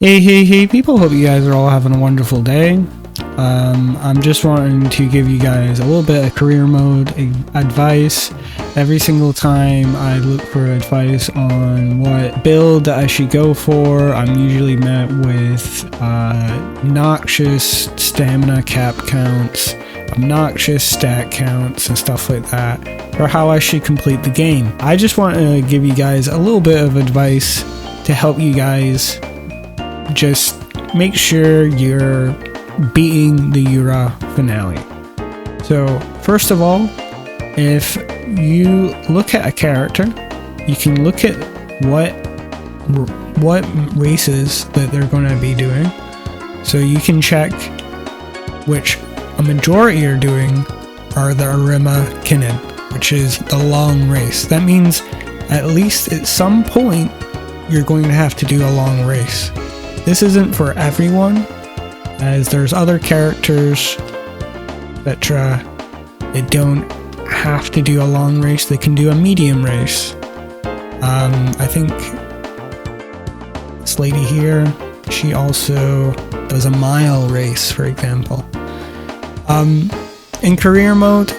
Hey people, hope you guys are all having a wonderful day. I'm just wanting to give you guys a little bit of career mode advice. Every single time I look for advice on what build I should go for, I'm usually met with obnoxious stamina cap counts, obnoxious stat counts and stuff like that, or how I should complete the game. I just want to give you guys a little bit of advice to help you guys just make sure you're beating the UWE finale. So first of all, if you look at a character, you can look at what races that they're going to be doing. So you can check which a majority are doing are the Urara Kinen, which is the long race. That means at least at some point you're going to have to do a long race. This isn't for everyone, as there's other characters that they don't have to do a long race, they can do a medium race. I think this lady here, she also does a mile race, for example. In career mode,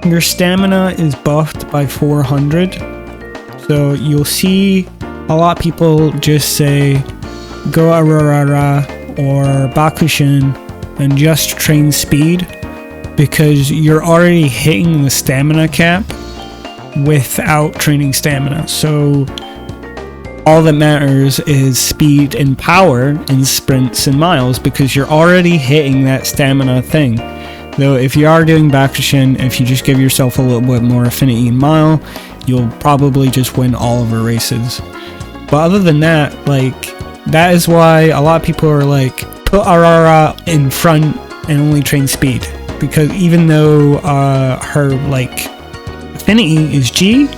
your stamina is buffed by 400, so you'll see a lot of people just say go Urara or Bakushin and just train speed, because you're already hitting the stamina cap without training stamina. So all that matters is speed and power in sprints and miles, because you're already hitting that stamina thing. Though if you are doing Bakushin, if you just give yourself a little bit more affinity in mile, you'll probably just win all of the races. But other than that, that is why a lot of people are like, put Urara in front and only train speed, because even though her affinity is G,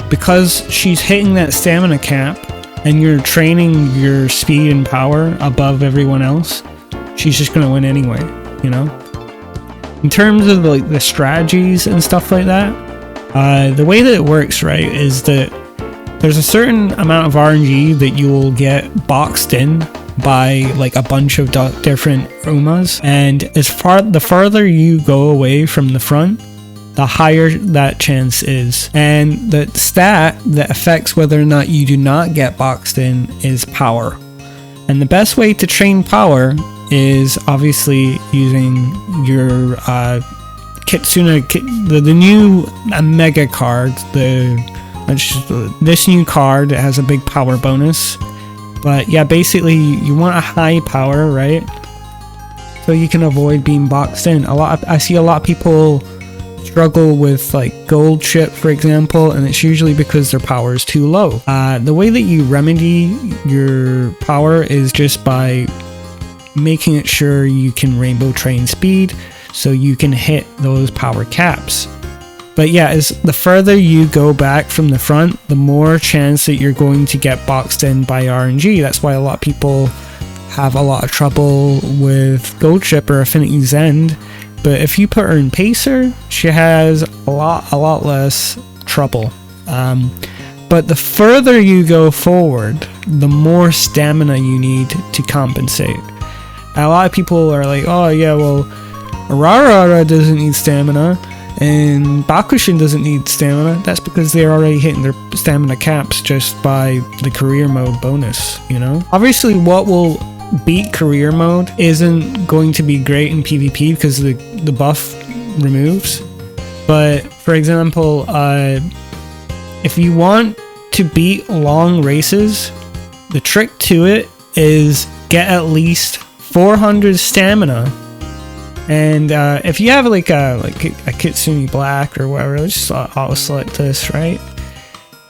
because she's hitting that stamina cap and you're training your speed and power above everyone else, she's just gonna win anyway, you know? In terms of the strategies and stuff like that, the way that it works, right, is that there's a certain amount of RNG that you will get boxed in by a bunch of different Umas, and the farther you go away from the front, the higher that chance is. And the stat that affects whether or not you do not get boxed in is power. And the best way to train power is obviously using your Kitsune, the new Mega card, this new card has a big power bonus. But yeah, basically you want a high power, right? So you can avoid being boxed in. I see a lot of people struggle with gold chip, for example, and it's usually because their power is too low. The way that you remedy your power is just by making it sure you can rainbow train speed so you can hit those power caps. But yeah, the further you go back from the front, the more chance that you're going to get boxed in by RNG. That's why a lot of people have a lot of trouble with Gold Chip or Affinity Zend. But if you put her in Pacer, she has a lot less trouble. But the further you go forward, the more stamina you need to compensate. And a lot of people are like, oh yeah, well, Urara doesn't need stamina, and Bakushin doesn't need stamina. That's because they're already hitting their stamina caps just by the career mode bonus, you know? Obviously, what will beat career mode isn't going to be great in PvP because the buff removes. But, for example, if you want to beat long races, the trick to it is get at least 400 stamina. And if you have a Kitsune Black or whatever, let's just auto select this, right?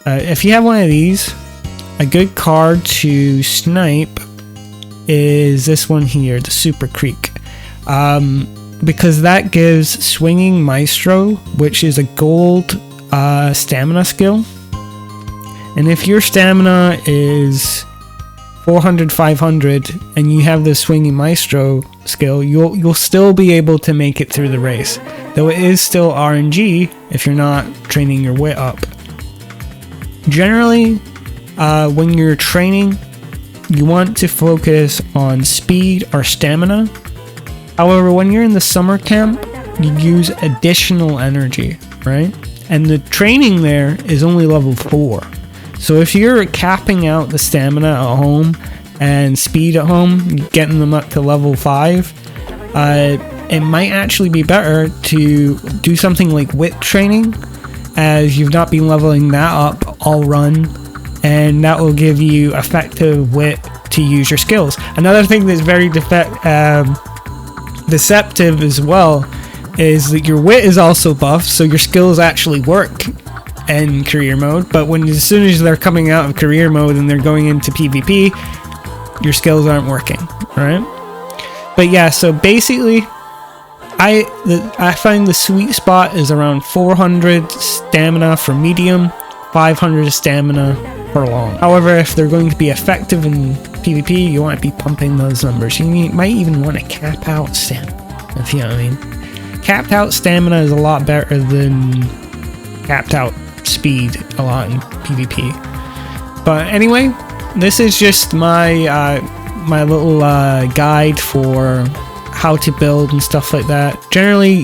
If you have one of these, a good card to snipe is this one here, the Super Creek, because that gives Swinging Maestro, which is a gold stamina skill. And if your stamina is 400, 500, and you have the Swinging Maestro skill, you'll still be able to make it through the race. Though it is still RNG if you're not training your wit up. Generally, when you're training, you want to focus on speed or stamina. However, when you're in the summer camp, you use additional energy, right? And the training there is only level 4. So if you're capping out the stamina at home and speed at home, getting them up to level 5, it might actually be better to do something like wit training, as you've not been leveling that up all run, and that will give you effective wit to use your skills. Another thing that's very deceptive as well is that your wit is also buffed, so your skills actually work in career mode, but as soon as they're coming out of career mode and they're going into PvP, your skills aren't working, right? But yeah, so basically I find the sweet spot is around 400 stamina for medium, 500 stamina for long. However, if they're going to be effective in PvP, you want to be pumping those numbers. You might even want to cap out stamina, if you know what I mean. Capped out stamina is a lot better than capped out speed a lot in PvP. But anyway, this is just my my little guide for how to build and stuff like that. Generally,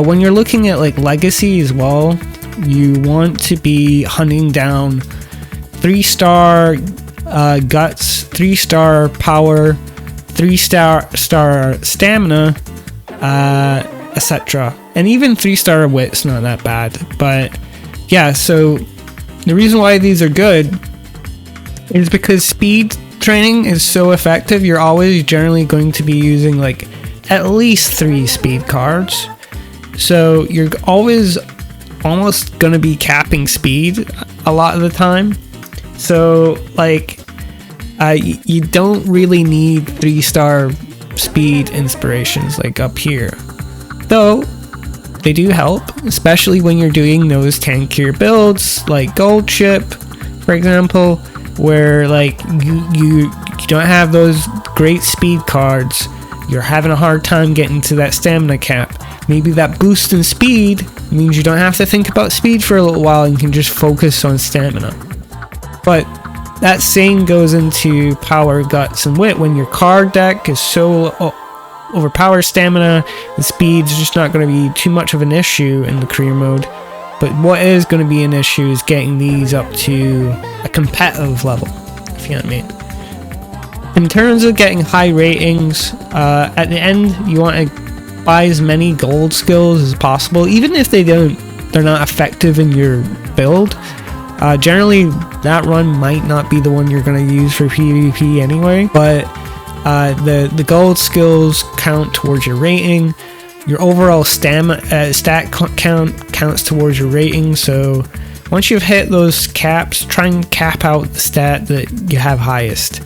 when you're looking at like legacy as well, you want to be hunting down 3-star guts, 3-star power, 3-star stamina, etc. And even 3-star wit's not that bad. But yeah, so the reason why these are good is because speed training is so effective. You're always generally going to be using like at least 3 speed cards, so you're always almost going to be capping speed a lot of the time. So like you don't really need 3-star speed inspirations like up here, though they do help, especially when you're doing those tankier builds like gold ship, for example, where like you don't have those great speed cards, you're having a hard time getting to that stamina cap. Maybe that boost in speed means you don't have to think about speed for a little while and can just focus on stamina. But that same goes into power, guts, and wit. When your card deck is so overpowered, stamina and speed is just not going to be too much of an issue in the career mode. But what is going to be an issue is getting these up to a competitive level, if you know what I mean. In terms of getting high ratings, at the end you want to buy as many gold skills as possible, even if they're not effective in your build. Generally, that run might not be the one you're going to use for PvP anyway, but the gold skills count towards your rating. Your overall stat count counts towards your rating, so once you've hit those caps, try and cap out the stat that you have highest.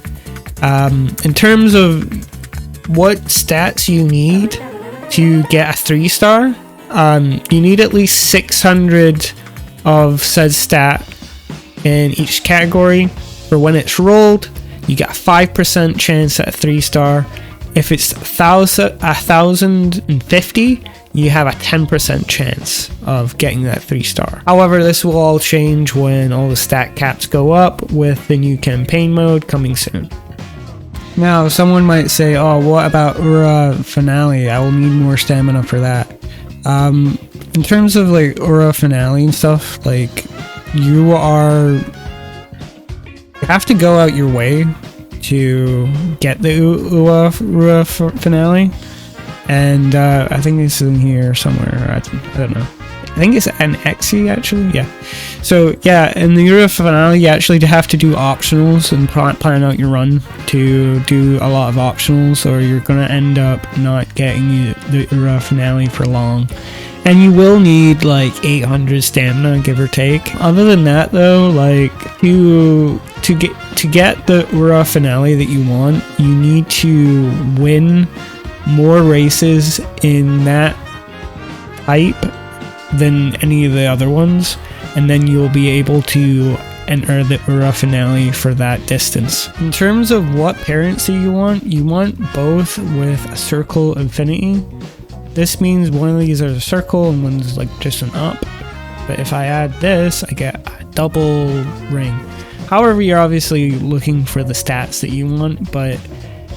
In terms of what stats you need to get a 3-star, you need at least 600 of said stat in each category. For when it's rolled, you get a 5% chance at a 3-star. If it's 1050, you have a 10% chance of getting that 3-star. However, this will all change when all the stat caps go up with the new campaign mode coming soon. Now, someone might say, oh, what about UWE Finale? I will need more stamina for that. In terms of like UWE Finale and stuff, like you have to go out your way to get the UWE Finale, and I think it's in here somewhere. I don't know. I think it's an Xe actually. Yeah. So yeah, in the UWE Finale, you actually have to do optionals and plan out your run to do a lot of optionals, or you're gonna end up not getting the UWE Finale for long. And you will need like 800 stamina, give or take. Other than that, though, like to get the UWE Finale that you want, you need to win more races in that type than any of the other ones, and then you'll be able to enter the UWE Finale for that distance. In terms of what parrency you want both with a circle infinity. This means one of these is a circle and one's like just an up. But if I add this, I get a double ring. However, you're obviously looking for the stats that you want, but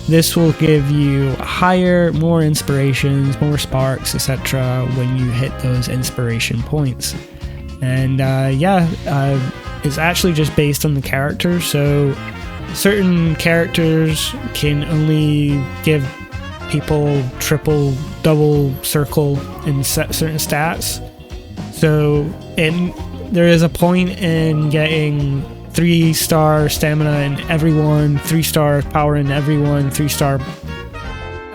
this will give you higher, more inspirations, more sparks, etc. when you hit those inspiration points. And it's actually just based on the character, so certain characters can only give people triple, double circle in certain stats. So there is a point in getting 3-star stamina in everyone, 3-star power in everyone, 3-star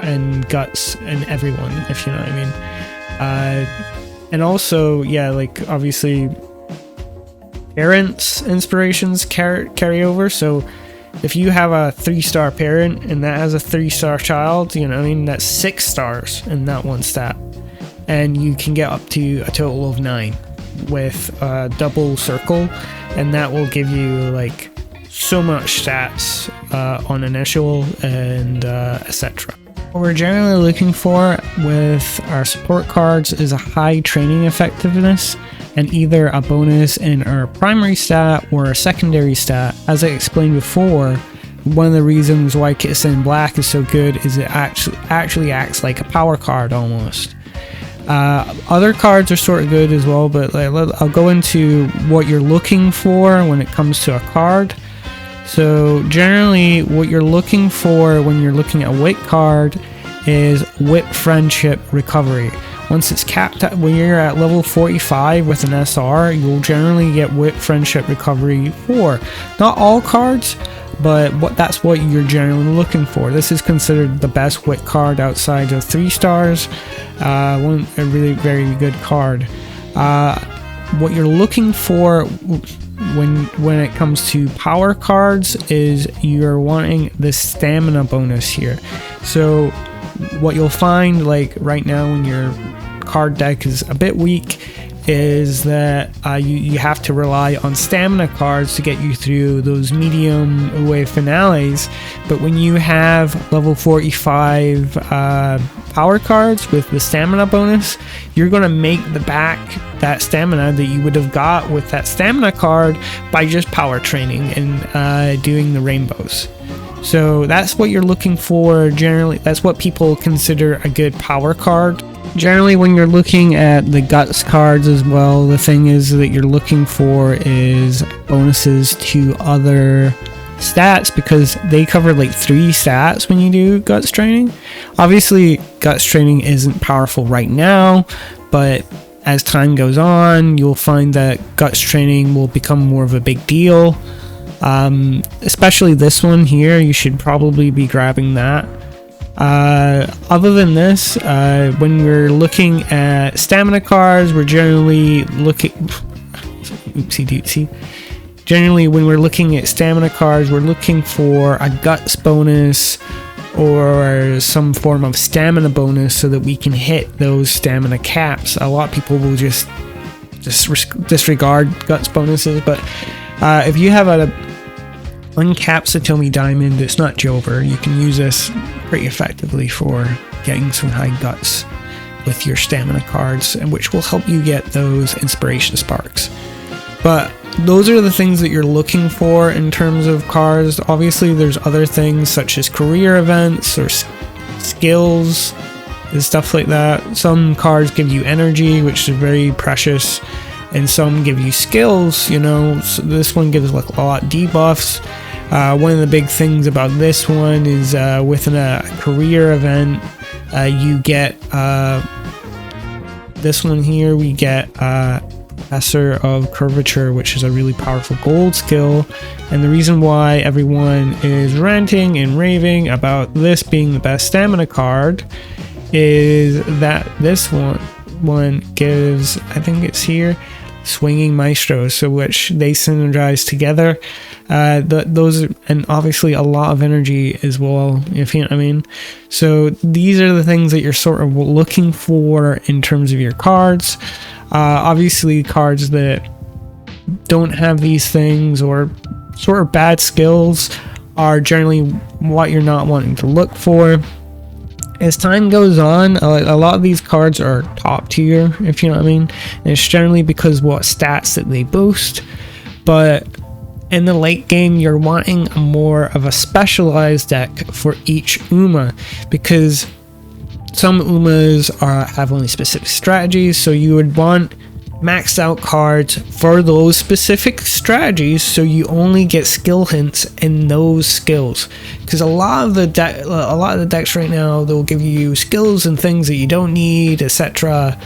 and guts in everyone, if you know what I mean. And also, yeah, like obviously parents' inspirations carry over. So if you have a 3-star parent and that has a 3-star child, you know what I mean, that's 6 stars in that one stat. And you can get up to a total of 9 with a double circle, and that will give you like so much stats on initial and etc. What we're generally looking for with our support cards is a high training effectiveness and either a bonus in our primary stat or a secondary stat. As I explained before, one of the reasons why Kitsune Black is so good is it actually acts like a power card almost. Other cards are sort of good as well, but I'll go into what you're looking for when it comes to a card. So generally what you're looking for when you're looking at a Wit card is Wit Friendship Recovery. Once it's capped at, when you're at level 45 with an SR, you'll generally get Wit Friendship Recovery 4. Not all cards, but that's what you're generally looking for. This is considered the best Wit card outside of 3 stars. A really very good card. What you're looking for when it comes to power cards is you're wanting the stamina bonus here. So what you'll find, like right now when your card deck is a bit weak, is that you have to rely on stamina cards to get you through those medium UWE Finales. But when you have level 45 power cards with the stamina bonus, you're going to make that stamina that you would have got with that stamina card by just power training and doing the rainbows. So that's what you're looking for generally. That's what people consider a good power card. Generally, when you're looking at the guts cards as well, the thing is that you're looking for is bonuses to other stats, because they cover like 3 stats when you do guts training. Obviously, guts training isn't powerful right now, but as time goes on, you'll find that guts training will become more of a big deal. Especially this one here, you should probably be grabbing that. Other than this, when we're looking at stamina cards, we're generally looking generally when we're looking at stamina cards, we're looking for a guts bonus or some form of stamina bonus so that we can hit those stamina caps. A lot of people will just disregard guts bonuses, but if you have a uncapped Satomi Diamond, it's not Jover, you can use this pretty effectively for getting some high guts with your stamina cards, and which will help you get those inspiration sparks. But those are the things that you're looking for in terms of cards. Obviously there's other things such as career events or skills and stuff like that. Some cards give you energy, which is very precious, and some give you skills, you know. So this one gives like a lot of debuffs. One of the big things about this one is within a career event, you get this one here, we get Professor of Curvature, which is a really powerful gold skill. And the reason why everyone is ranting and raving about this being the best stamina card is that this one gives, I think it's here, Swinging Maestros, so which they synergize together. Those are, and obviously a lot of energy as well, if you know what I mean. So these are the things that you're sort of looking for in terms of your cards. Obviously cards that don't have these things or sort of bad skills are generally what you're not wanting to look for. As time goes on, a lot of these cards are top tier, if you know what I mean. And it's generally because what stats that they boost. But in the late game, you're wanting more of a specialized deck for each Uma, because some Umas have only specific strategies, so you would want maxed out cards for those specific strategies, so you only get skill hints in those skills. Because a lot of the decks right now, they'll give you skills and things that you don't need, etc.,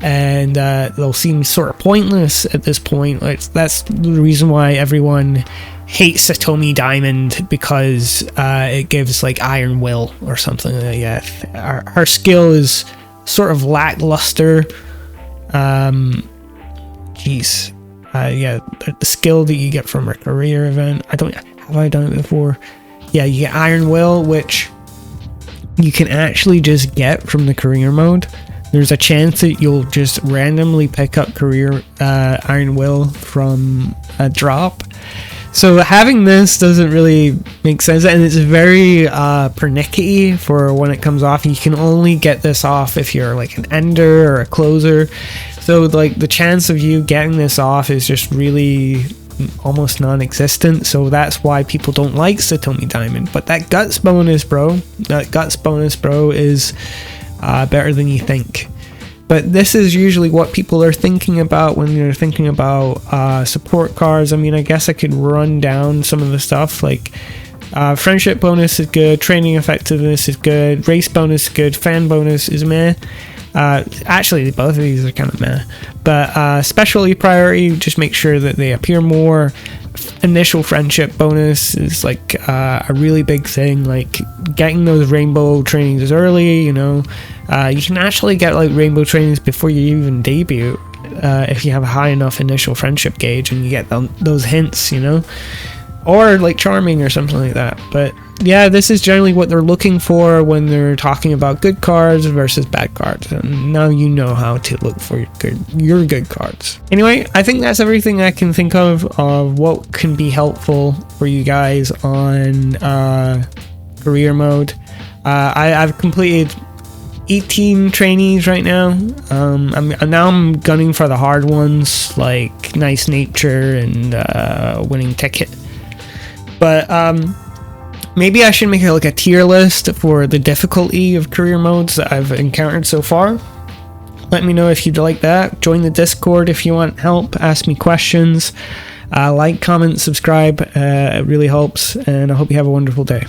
and they'll seem sort of pointless at this point. Like, that's the reason why everyone hates Satomi Diamond, because it gives like Iron Will or something like that. Her skill is sort of lackluster. Yeah, the skill that you get from a career event. Have I done it before? Yeah, you get Iron Will, which you can actually just get from the career mode. There's a chance that you'll just randomly pick up career Iron Will from a drop. So having this doesn't really make sense, and it's very pernickety for when it comes off. You can only get this off if you're like an ender or a closer. So like the chance of you getting this off is just really almost non-existent. So that's why people don't like Satomi Diamond. But that guts bonus, bro, is better than you think. But this is usually what people are thinking about when they're thinking about support cards. I mean, I guess I could run down some of the stuff, like friendship bonus is good, training effectiveness is good, race bonus is good, fan bonus is meh. Actually, both of these are kind of meh. But specialty priority, just make sure that they appear more. Initial friendship bonus is like a really big thing, like getting those rainbow trainings early, you know. You can actually get like rainbow trainings before you even debut if you have a high enough initial friendship gauge and you get those hints, you know, or like charming or something like that. But yeah, this is generally what they're looking for when they're talking about good cards versus bad cards, and now you know how to look for your good cards. Anyway, I think that's everything I can think of what can be helpful for you guys on career mode. I've completed 18 trainees right now. I'm gunning for the hard ones like Nice Nature and Winning Ticket, but maybe I should make like a tier list for the difficulty of career modes that I've encountered so far. Let me know if you'd like that. Join the Discord if you want help. Ask me questions. Like, comment, subscribe. It really helps, and I hope you have a wonderful day.